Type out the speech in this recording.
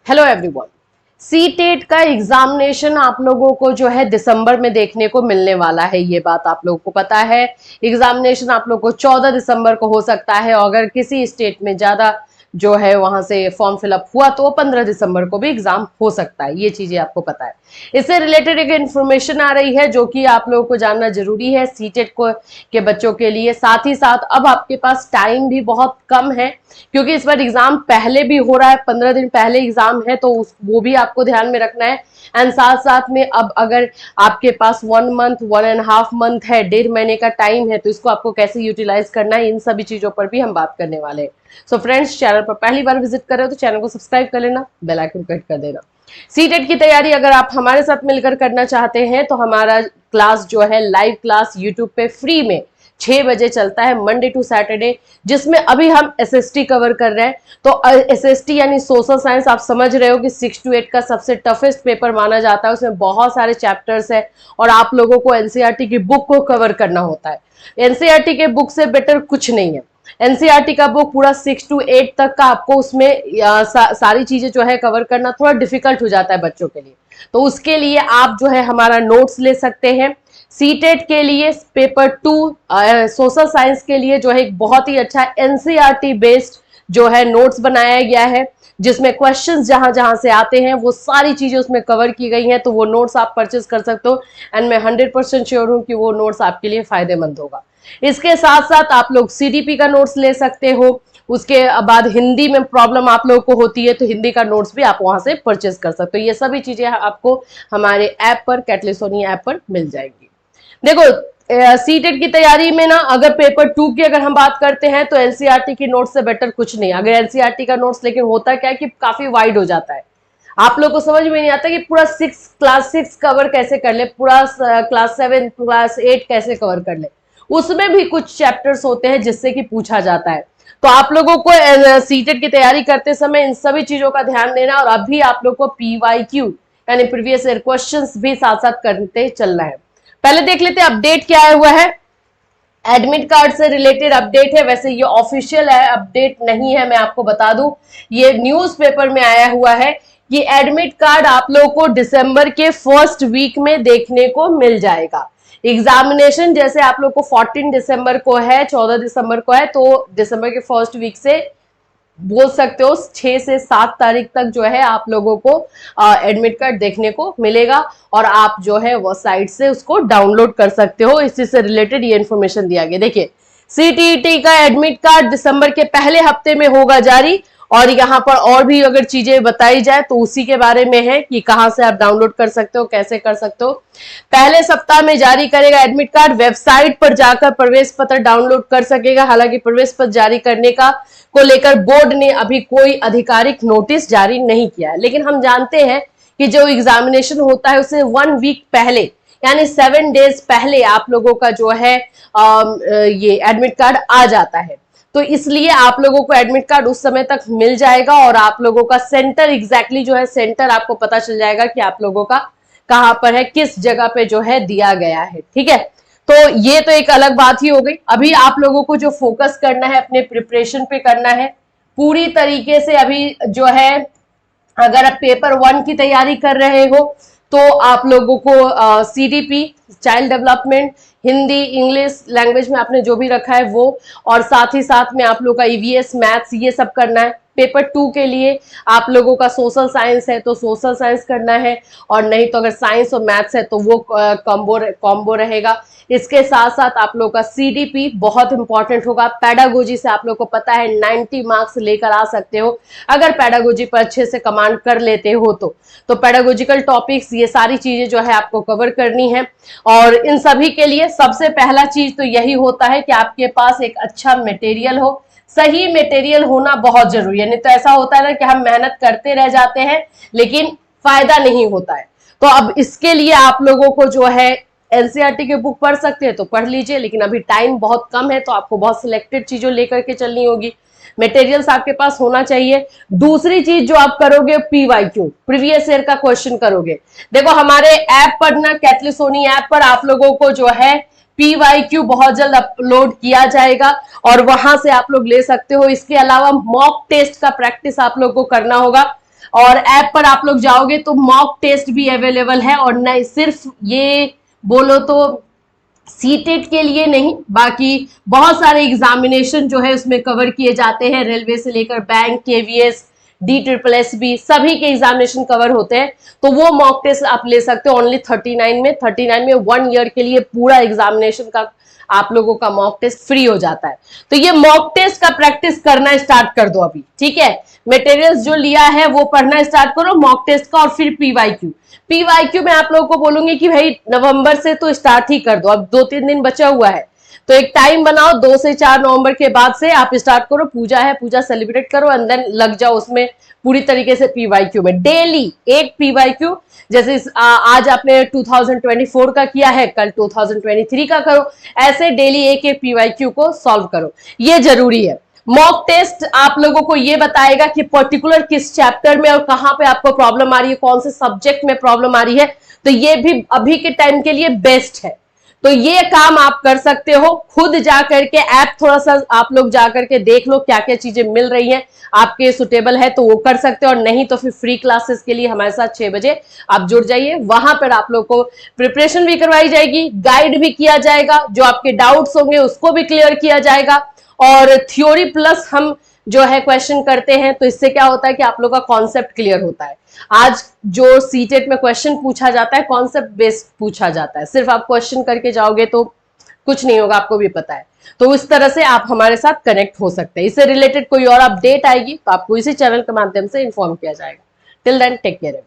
Hello everyone. CTET का examination आप लोगों को जो है दिसंबर में देखने को मिलने वाला है, ये बात आप लोगों को पता है। एग्जामिनेशन आप लोगों को 14 दिसंबर को हो सकता है, और अगर किसी स्टेट में ज्यादा जो है वहां से फॉर्म फिलअप हुआ तो 15 दिसंबर को भी एग्जाम हो सकता है, ये चीजें आपको पता है। इससे रिलेटेड एक इन्फॉर्मेशन आ रही है जो कि आप लोगों को जानना जरूरी है सीटेट को के बच्चों के लिए। साथ ही साथ अब आपके पास टाइम भी बहुत कम है, क्योंकि इस बार एग्जाम पहले भी हो रहा है, 15 दिन पहले एग्जाम है, तो वो भी आपको ध्यान में रखना है। एंड साथ साथ में अब अगर आपके पास 1 मंथ 1.5 मंथ है, 1.5 महीने का टाइम है, तो इसको आपको कैसे यूटिलाइज करना है, इन सभी चीजों पर भी हम बात करने वाले हैं। सो फ्रेंड्स, चैनल पर पहली बार विजिट कर रहे हो तो चैनल को सब्सक्राइब कर लेना, बेल आइकन क्लिक कर देना। सीटेट की तैयारी अगर आप हमारे साथ मिलकर करना चाहते हैं तो हमारा क्लास जो है लाइव क्लास यूट्यूब पे फ्री में 6 बजे चलता है, मंडे टू सैटरडे, जिसमें अभी हम एसएसटी कवर कर रहे हैं। तो एसएसटी यानी सोशल साइंस, आप समझ रहे हो कि 6 to 8 का सबसे टफेस्ट पेपर माना जाता है। उसमें बहुत सारे चैप्टर्स है और आप लोगों को एनसीईआरटी की बुक को कवर करना होता है। एनसीईआरटी के बुक से बेटर कुछ नहीं है। एनसीईआरटी का बुक पूरा 6 to 8 तक का आपको उसमें सारी चीजें जो है कवर करना थोड़ा डिफिकल्ट हो जाता है बच्चों के लिए। तो उसके लिए आप जो है हमारा नोट्स ले सकते हैं। सीटेट के लिए पेपर 2 सोशल साइंस के लिए जो है एक बहुत ही अच्छा एनसीईआरटी बेस्ड जो है नोट्स बनाया गया है, जिसमें क्वेश्चंस जहां जहां से आते हैं वो सारी चीजें उसमें कवर की गई हैं। तो वो नोट्स आप परचेज कर सकते हो, एंड मैं 100% श्योर हूं कि वो नोट्स आपके लिए फायदेमंद होगा। इसके साथ साथ आप लोग सीडीपी का नोट्स ले सकते हो। उसके बाद हिंदी में प्रॉब्लम आप लोगों को होती है तो हिंदी का नोट्स भी आप वहां से परचेज कर सकते हो। ये सभी चीजें आपको हमारे ऐप पर, कैटलिसोनी ऐप पर मिल जाएगी। देखो, सीटेट की तैयारी में ना, अगर पेपर 2 की अगर हम बात करते हैं तो एनसीईआरटी की नोट्स से बेटर कुछ नहीं। अगर एनसीईआरटी का नोट्स, लेकिन होता क्या है कि काफी वाइड हो जाता है, आप लोग को समझ में नहीं आता कि पूरा क्लास 6 कवर कैसे कर ले, पूरा क्लास 7 क्लास 8 कैसे कवर कर ले। उसमें भी कुछ चैप्टर्स होते हैं जिससे कि पूछा जाता है। तो आप लोगों को सीटेट की तैयारी करते समय इन सभी चीजों का ध्यान देना, और अभी आप लोग को पीवाईक्यू यानी प्रीवियस ईयर क्वेश्चंस भी साथ साथ करते चलना है। पहले देख लेते हैं अपडेट क्या आया हुआ है। एडमिट कार्ड से रिलेटेड अपडेट है, वैसे ये ऑफिशियल है, अपडेट नहीं है, मैं आपको बता दूं, ये न्यूज़पेपर में आया हुआ है कि एडमिट कार्ड आप लोगों को दिसंबर के फर्स्ट वीक में देखने को मिल जाएगा। एग्जामिनेशन जैसे आप लोग को 14 दिसंबर को है, 14 दिसंबर को है, तो दिसंबर के फर्स्ट वीक से बोल सकते हो 6 से 7 तारीख तक जो है आप लोगों को एडमिट कार्ड देखने को मिलेगा, और आप जो है वो साइट से उसको डाउनलोड कर सकते हो। इसी से रिलेटेड ये इन्फॉर्मेशन दिया गया। देखिए, सीटीईटी का एडमिट कार्ड दिसंबर के पहले हफ्ते में होगा जारी, और यहाँ पर और भी अगर चीजें बताई जाए तो उसी के बारे में है कि कहां से आप डाउनलोड कर सकते हो, कैसे कर सकते हो। पहले सप्ताह में जारी करेगा एडमिट कार्ड, वेबसाइट पर जाकर प्रवेश पत्र डाउनलोड कर सकेगा। हालांकि प्रवेश पत्र जारी करने का को लेकर बोर्ड ने अभी कोई आधिकारिक नोटिस जारी नहीं किया है, लेकिन हम जानते हैं कि जो एग्जामिनेशन होता है उसे 1 वीक पहले यानी 7 डेज पहले आप लोगों का जो है ये एडमिट कार्ड आ जाता है। तो इसलिए आप लोगों को एडमिट कार्ड उस समय तक मिल जाएगा, और आप लोगों का सेंटर एग्जैक्टली जो है सेंटर आपको पता चल जाएगा कि आप लोगों का कहां पर है, किस जगह पे जो है दिया गया है। ठीक है, तो ये तो एक अलग बात ही हो गई। अभी आप लोगों को जो फोकस करना है अपने प्रिपरेशन पे करना है पूरी तरीके से। अभी जो है अगर आप पेपर 1 की तैयारी कर रहे हो तो आप लोगों को CDP, child development, Hindi, English language में आपने जो भी रखा है वो, और साथ ही साथ में आप लोग का ईवीएस, मैथ्स, ये सब करना है। पेपर 2 के लिए आप लोगों का सोशल साइंस है तो सोशल साइंस करना है, और नहीं तो अगर साइंस और मैथ्स है तो वो कॉम्बो रहेगा। इसके साथ साथ आप लोग का सीडीपी बहुत इंपॉर्टेंट होगा। पैडागोजी से आप लोग को पता है 90 मार्क्स लेकर आ सकते हो अगर पैडागोजी पर अच्छे से कमांड कर लेते हो तो पैडागोजिकल टॉपिक्स, ये सारी चीजें जो है आपको कवर करनी है। और इन सभी के लिए सबसे पहला चीज तो यही होता है कि आपके पास एक अच्छा मटेरियल हो। सही मटेरियल होना बहुत जरूरी है, नहीं तो ऐसा होता है ना कि हम मेहनत करते रह जाते हैं लेकिन फायदा नहीं होता है। तो अब इसके लिए आप लोगों को जो है एनसीईआरटी के बुक पढ़ सकते हैं तो पढ़ लीजिए, लेकिन अभी टाइम बहुत कम है तो आपको बहुत सिलेक्टेड चीजों लेकर के चलनी होगी। मटेरियल्स आपके पास होना चाहिए। दूसरी चीज जो आप करोगे, पीवाईक्यू, प्रीवियस ईयर का क्वेश्चन करोगे। देखो, हमारे ऐप पर ना, कैटलिसोनी ऐप पर आप लोगों को जो है पीवाईक्यू बहुत जल्द अपलोड किया जाएगा और वहां से आप लोग ले सकते हो। इसके अलावा मॉक टेस्ट का प्रैक्टिस आप लोग को करना होगा। और ऐप पर आप लोग जाओगे तो मॉक टेस्ट भी अवेलेबल है, और नहीं सिर्फ ये बोलो तो सीटेट के लिए नहीं, बाकी बहुत सारे एग्जामिनेशन जो है उसमें कवर किए जाते हैं, रेलवे से लेकर बैंक, केवीएस, DSSB सभी के एग्जामिनेशन कवर होते हैं। तो वो मॉक टेस्ट आप ले सकते हो ओनली 39 में 1 ईयर के लिए पूरा एग्जामिनेशन का आप लोगों का मॉक टेस्ट फ्री हो जाता है। तो ये मॉक टेस्ट का प्रैक्टिस करना स्टार्ट कर दो अभी, ठीक है। मटेरियल्स जो लिया है वो पढ़ना स्टार्ट करो मॉक टेस्ट का, और फिर पीवाईक्यू में आप लोगों को बोलूंगी कि भाई नवंबर से तो स्टार्ट ही कर दो, अब 2-3 दिन बचा हुआ है, तो एक टाइम बनाओ 2 से 4 नवंबर के बाद से आप स्टार्ट करो। पूजा है, पूजा सेलिब्रेट करो एंड देन लग जाओ उसमें पूरी तरीके से पीवाईक्यू में। डेली एक पीवाईक्यू, जैसे आज आपने 2024 का किया है, कल 2023 का करो, ऐसे डेली एक एक पीवाईक्यू को सॉल्व करो, ये जरूरी है। मॉक टेस्ट आप लोगों को ये बताएगा कि पर्टिकुलर किस चैप्टर में और कहां पे आपको प्रॉब्लम आ रही है, कौन से सब्जेक्ट में प्रॉब्लम आ रही है, तो ये भी अभी के टाइम के लिए बेस्ट है। तो ये काम आप कर सकते हो, खुद जा करके ऐप थोड़ा सा आप लोग जा करके देख लो क्या क्या चीजें मिल रही हैं, आपके सुटेबल है तो वो कर सकते हो, और नहीं तो फिर फ्री क्लासेस के लिए हमारे साथ 6 बजे आप जुड़ जाइए। वहां पर आप लोग को प्रिपरेशन भी करवाई जाएगी, गाइड भी किया जाएगा, जो आपके डाउट्स होंगे उसको भी क्लियर किया जाएगा, और थ्योरी प्लस हम जो है क्वेश्चन करते हैं, तो इससे क्या होता है कि आप लोग का कॉन्सेप्ट क्लियर होता है। आज जो सीटेट में क्वेश्चन पूछा जाता है कॉन्सेप्ट बेस्ड पूछा जाता है, सिर्फ आप क्वेश्चन करके जाओगे तो कुछ नहीं होगा, आपको भी पता है। तो इस तरह से आप हमारे साथ कनेक्ट हो सकते हैं। इससे रिलेटेड कोई और अपडेट आएगी तो आपको इसी चैनल के माध्यम से इन्फॉर्म किया जाएगा। Till then take care.